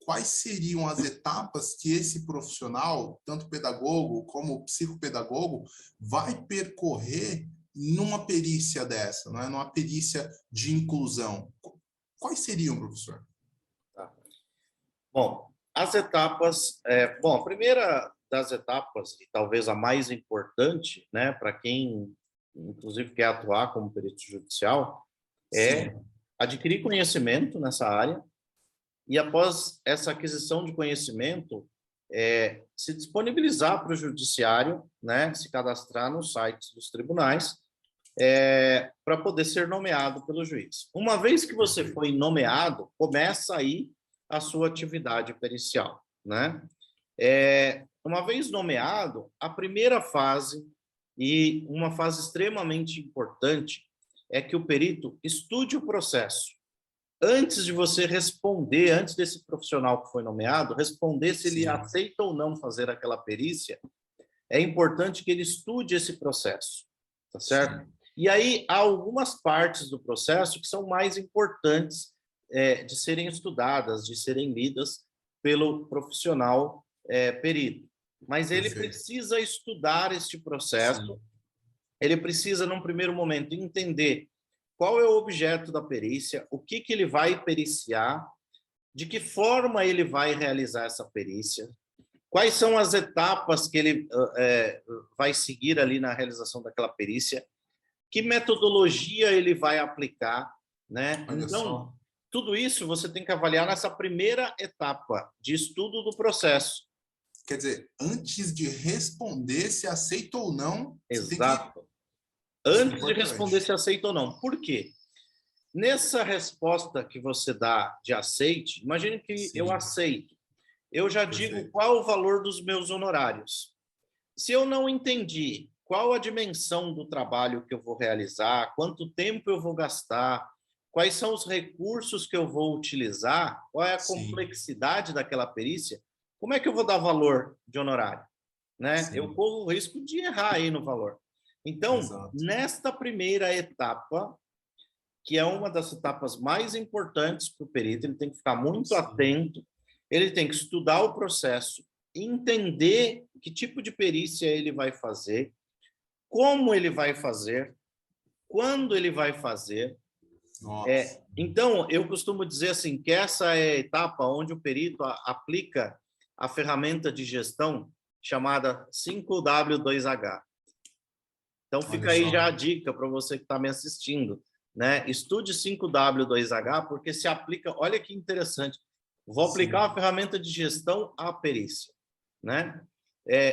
quais seriam as etapas que esse profissional, tanto pedagogo como psicopedagogo, vai percorrer numa perícia dessa, não é? Numa perícia de inclusão? Quais seriam, professor? Tá. Bom, as etapas... a primeira das etapas, e talvez a mais importante, né, para quem, inclusive, quer atuar como perito judicial, é Sim. adquirir conhecimento nessa área e, após essa aquisição de conhecimento, se disponibilizar para o judiciário, né, se cadastrar nos sites dos tribunais, para poder ser nomeado pelo juiz. Uma vez que você foi nomeado, começa aí a sua atividade pericial, né? Uma vez nomeado, a primeira fase, e uma fase extremamente importante, é que o perito estude o processo. Antes de você responder, antes desse profissional que foi nomeado, responder se ele aceita ou não fazer aquela perícia, é importante que ele estude esse processo, tá certo? Sim. E aí, há algumas partes do processo que são mais importantes de serem estudadas, de serem lidas pelo profissional perito. Mas ele precisa estudar este processo, ele precisa, num primeiro momento, entender qual é o objeto da perícia, o que ele vai periciar, de que forma ele vai realizar essa perícia, quais são as etapas que ele vai seguir ali na realização daquela perícia, que metodologia ele vai aplicar, né? Então, tudo isso você tem que avaliar nessa primeira etapa de estudo do processo. Quer dizer, antes de responder se aceita ou não... Exato. Antes de responder se aceita ou não. Por quê? Nessa resposta que você dá de aceite, imagine que eu aceito. Eu já digo qual o valor dos meus honorários. Se eu não entendi qual a dimensão do trabalho que eu vou realizar, quanto tempo eu vou gastar, quais são os recursos que eu vou utilizar, qual é a complexidade daquela perícia, como é que eu vou dar valor de honorário? Né? Eu corro o risco de errar aí no valor. Então, nesta primeira etapa, que é uma das etapas mais importantes para o perito, ele tem que ficar muito atento, ele tem que estudar o processo, entender que tipo de perícia ele vai fazer, como ele vai fazer, quando ele vai fazer. Então, eu costumo dizer assim, que essa é a etapa onde o perito aplica a ferramenta de gestão chamada 5W2H. Então, fica aí já a dica para você que está me assistindo, né? Estude 5W2H, porque se aplica... Olha que interessante. Vou aplicar uma ferramenta de gestão à perícia, né?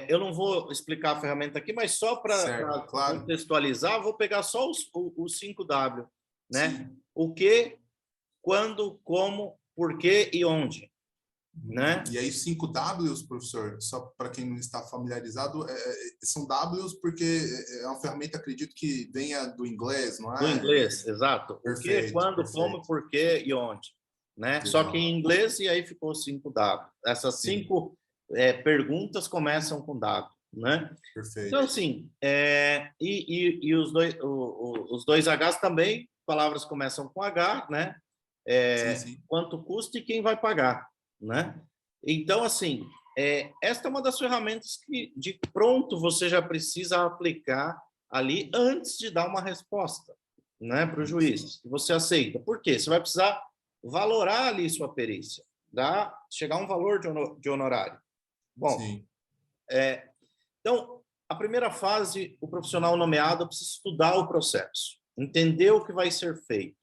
Eu não vou explicar a ferramenta aqui, mas só para contextualizar, vou pegar só os 5W, né? O que, quando, como, por quê e onde. Né? E aí 5 Ws, professor, só para quem não está familiarizado, são Ws porque é uma ferramenta, acredito que venha do inglês, não é? Do inglês, exato. Perfeito, o que, quando, como, por quê e onde. Né? Só que em inglês, e aí ficou 5 W. Essas 5 perguntas começam com W. Né? Perfeito. Então, assim, e os dois Hs também, palavras começam com H, né? Quanto custa e quem vai pagar. Né? Então, assim, esta é uma das ferramentas que, de pronto, você já precisa aplicar ali antes de dar uma resposta, né, para o juiz, que você aceita. Por quê? Você vai precisar valorar ali sua perícia, chegar a um valor de honorário. Bom, então, a primeira fase, o profissional nomeado precisa estudar o processo, entender o que vai ser feito.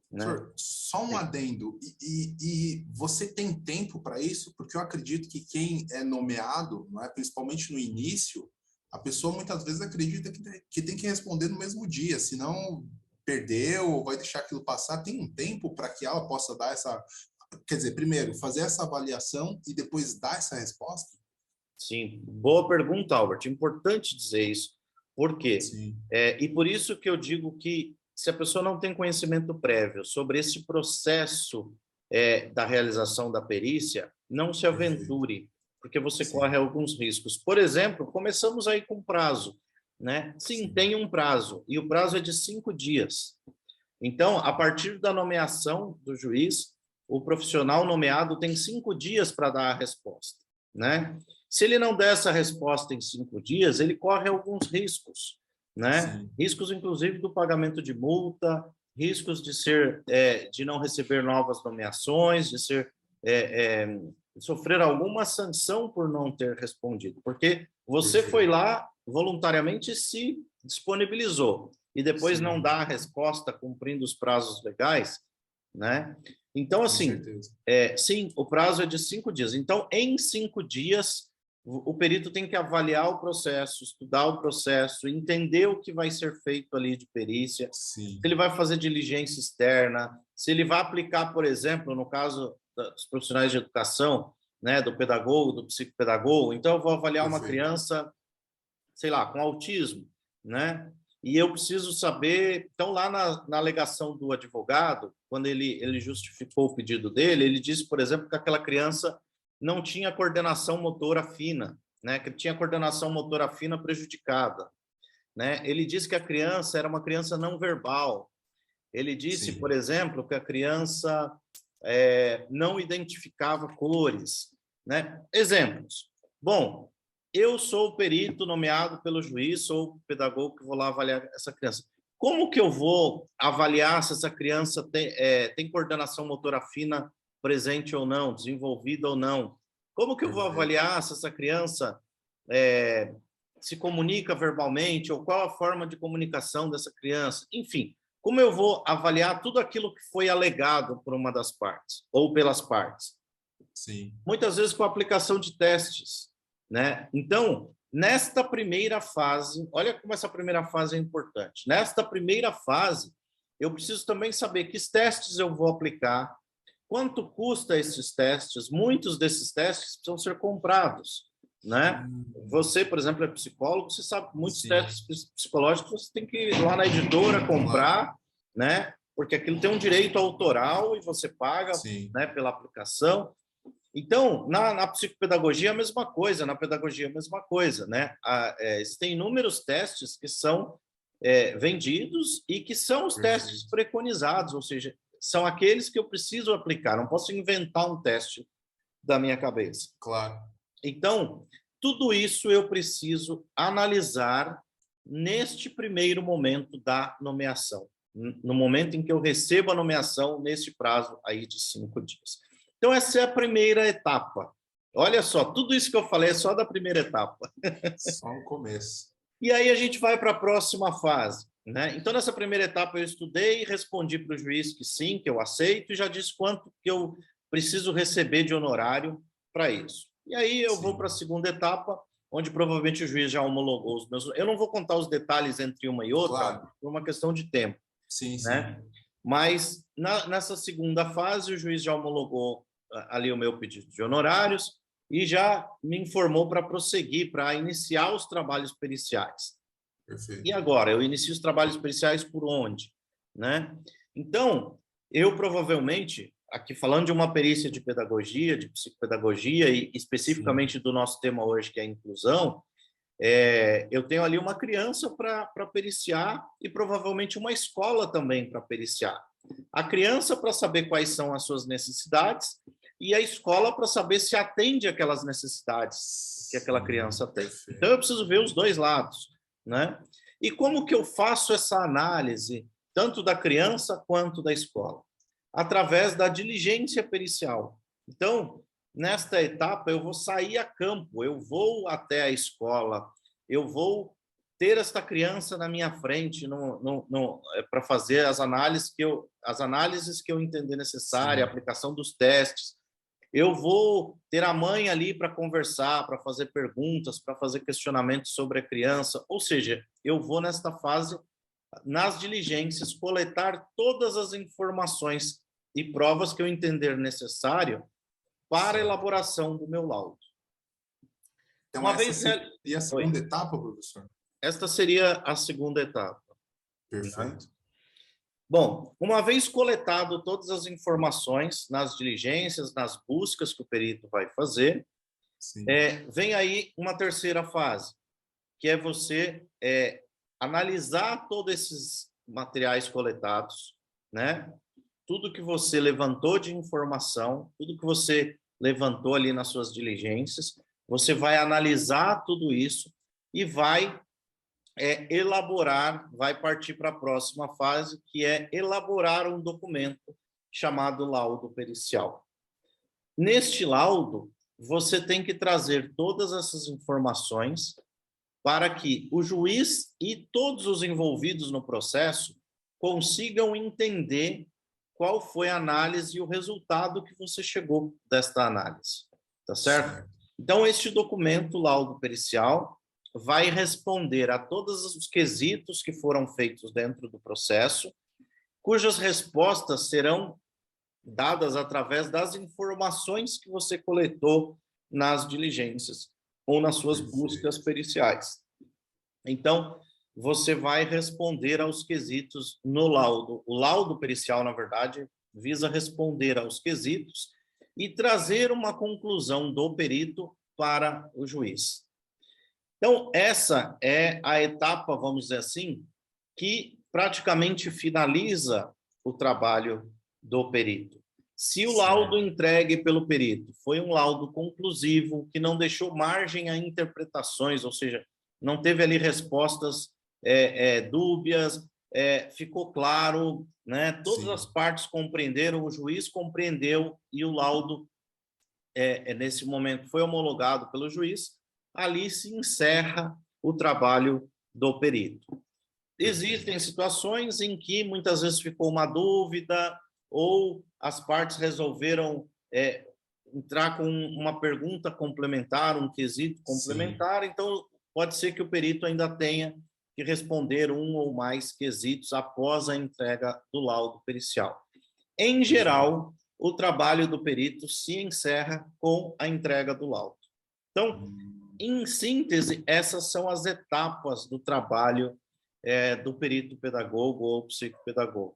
Né? Senhor, só um adendo, e você tem tempo para isso? Porque eu acredito que quem é nomeado, não é, principalmente no início, a pessoa muitas vezes acredita que tem que responder no mesmo dia, senão perdeu ou vai deixar aquilo passar. Tem um tempo para que ela possa dar essa... Quer dizer, primeiro, fazer essa avaliação e depois dar essa resposta? Sim, boa pergunta, Albert. Importante dizer isso. Por quê? E por isso que eu digo que se a pessoa não tem conhecimento prévio sobre esse processo da realização da perícia, não se aventure, porque você corre alguns riscos. Por exemplo, começamos aí com prazo, né? Sim, tem um prazo, e o prazo é de 5 dias. Então, a partir da nomeação do juiz, o profissional nomeado tem 5 dias para dar a resposta, né? Se ele não der essa resposta em 5 dias, ele corre alguns riscos, né? Sim. Riscos, inclusive, do pagamento de multa, riscos de não receber novas nomeações, de sofrer alguma sanção por não ter respondido, porque você foi lá voluntariamente se disponibilizou e depois Sim. não dá a resposta cumprindo os prazos legais, né? Então, assim, sim, o prazo é de 5 dias. Então, em 5 dias, o perito tem que avaliar o processo, estudar o processo, entender o que vai ser feito ali de perícia, Sim. se ele vai fazer diligência externa, se ele vai aplicar, por exemplo, no caso dos profissionais de educação, né, do pedagogo, do psicopedagogo. Então, eu vou avaliar uma criança, sei lá, com autismo, né? E eu preciso saber... Então, lá na alegação do advogado, quando ele justificou o pedido dele, ele disse, por exemplo, que aquela criança não tinha coordenação motora fina, né? Que tinha coordenação motora fina prejudicada, né? Ele disse que a criança era uma criança não verbal. Ele disse, por exemplo, que a criança não identificava cores, né? Exemplos. Bom, eu sou o perito nomeado pelo juiz, sou o pedagogo que vou lá avaliar essa criança. Como que eu vou avaliar se essa criança tem coordenação motora fina presente ou não, desenvolvida ou não? Como que eu vou avaliar se essa criança se comunica verbalmente ou qual a forma de comunicação dessa criança? Enfim, como eu vou avaliar tudo aquilo que foi alegado por uma das partes ou pelas partes? Sim. Muitas vezes com a aplicação de testes, né? Então, nesta primeira fase, olha como essa primeira fase é importante. Nesta primeira fase, eu preciso também saber que testes eu vou aplicar, quanto custa esses testes. Muitos desses testes precisam ser comprados, né? Você, por exemplo, é psicólogo, você sabe muitos testes psicológicos você tem que ir lá na editora comprar, né? Porque aquilo tem um direito autoral e você paga, né, pela aplicação. Então, na psicopedagogia a mesma coisa, na pedagogia a mesma coisa, né? Existem inúmeros testes que são vendidos e que são os testes preconizados, ou seja, são aqueles que eu preciso aplicar, não posso inventar um teste da minha cabeça. Claro. Então, tudo isso eu preciso analisar neste primeiro momento da nomeação, no momento em que eu recebo a nomeação, neste prazo aí de 5 dias. Então, essa é a primeira etapa. Olha só, tudo isso que eu falei é só da primeira etapa. Só no começo. E aí a gente vai para a próxima fase, né? Então, nessa primeira etapa, eu estudei e respondi para o juiz que sim, que eu aceito, e já disse quanto que eu preciso receber de honorário para isso. E aí eu vou para a segunda etapa, onde provavelmente o juiz já homologou os meus... Eu não vou contar os detalhes entre uma e outra, por uma questão de tempo. Né? Mas nessa segunda fase, o juiz já homologou ali o meu pedido de honorários e já me informou para prosseguir, para iniciar os trabalhos periciais. Perfeito. E agora, eu inicio os trabalhos periciais por onde? Né? Então, eu provavelmente, aqui falando de uma perícia de pedagogia, de psicopedagogia, e especificamente do nosso tema hoje, que é a inclusão, eu tenho ali uma criança para periciar e provavelmente uma escola também para periciar. A criança para saber quais são as suas necessidades e a escola para saber se atende aquelas necessidades que aquela criança tem. Então, eu preciso ver os dois lados, né? E como que eu faço essa análise, tanto da criança quanto da escola? Através da diligência pericial. Então, nesta etapa, eu vou sair a campo, eu vou até a escola, eu vou ter esta criança na minha frente para fazer as análises que eu entender necessária, a aplicação dos testes. Eu vou ter a mãe ali para conversar, para fazer perguntas, para fazer questionamentos sobre a criança. Ou seja, eu vou nesta fase, nas diligências, coletar todas as informações e provas que eu entender necessário para a elaboração do meu laudo. Então, essa seria a segunda etapa, professor? Esta seria a segunda etapa. Perfeito. Né? Bom, uma vez coletado todas as informações nas diligências, nas buscas que o perito vai fazer, vem aí uma terceira fase, que é você analisar todos esses materiais coletados, né? tudo que você levantou de informação, tudo que você levantou ali nas suas diligências, você vai analisar tudo isso e vai elaborar, vai partir para a próxima fase, que é elaborar um documento chamado laudo pericial. Neste laudo, você tem que trazer todas essas informações para que o juiz e todos os envolvidos no processo consigam entender qual foi a análise e o resultado que você chegou desta análise, tá certo? Então, este documento, laudo pericial, vai responder a todos os quesitos que foram feitos dentro do processo, cujas respostas serão dadas através das informações que você coletou nas diligências ou nas suas buscas periciais. Então, você vai responder aos quesitos no laudo. O laudo pericial, na verdade, visa responder aos quesitos e trazer uma conclusão do perito para o juiz. Então, essa é a etapa, vamos dizer assim, que praticamente finaliza o trabalho do perito. Se o laudo entregue pelo perito foi um laudo conclusivo, que não deixou margem a interpretações, ou seja, não teve ali respostas dúbias, ficou claro, né? Todas as partes compreenderam, o juiz compreendeu e o laudo, nesse momento, foi homologado pelo juiz, ali se encerra o trabalho do perito. Existem situações em que muitas vezes ficou uma dúvida ou as partes resolveram entrar com uma pergunta complementar, um quesito complementar, então pode ser que o perito ainda tenha que responder um ou mais quesitos após a entrega do laudo pericial. Em geral, o trabalho do perito se encerra com a entrega do laudo. Então, em síntese, essas são as etapas do trabalho do perito pedagogo ou psicopedagogo.